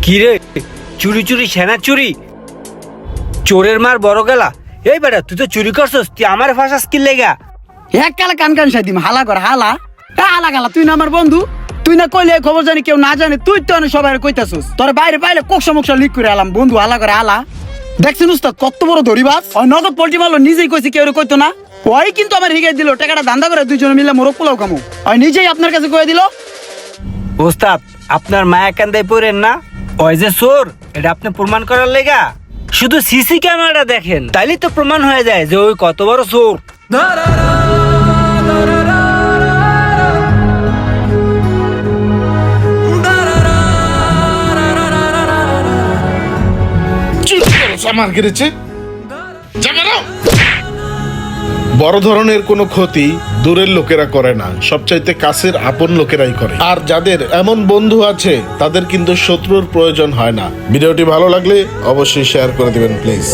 কি রে, চুরি চুরি সেনা চুরি, চোরের মার বড় গেলা। এই বেটা, তুই তো চুরি করছস, তুই আমার ফাঁসাস কি লেগা? এক কালে কান কান সাই দিম হালা কর হালা। হালা গালা, তুই না আমার বন্ধু, তুই না কইলে খবর জানি কেউ না জানে, তুই তো সবাই কইতাছস। তোর বাইরে পাইলে কোকসা মোকসা লিক করে আলাম বন্ধু হালা করে হালা। দেখছেন উস্তাদ কত বড় ধরিবাস, ওই নগদ পোল্ট্রি মারলো, নিজেই কইছে কেউ কইতো না। ওই কিন্তু আমার হিগাই দিল, টাকাটা ধান্দা করে দুইজনে মিলে মোরগ পোলাও কামো। ওই নিজেই আপনার কাছে কয়ে দিল। ওস্তাদ, আপনার মায়া কান্দায় পড়েন না, ওই যে চোর, এটা আপনি প্রমাণ করার লেগা শুধু সিসি ক্যামেরাটা দেখেন, তাইলে তো প্রমাণ হয়ে যায় যে ওই কত বড় চোর। আমার গেড়েছে বড় ধরনের কোনো ক্ষতি দূরের লোকেরা করে না, সবচাইতে কাছের আপন লোকেরাই করে। আর যাদের এমন বন্ধু আছে তাদের কিন্তু শত্রুর প্রয়োজন হয় না। ভিডিওটি ভালো লাগলে অবশ্যই শেয়ার করে দিবেন প্লিজ।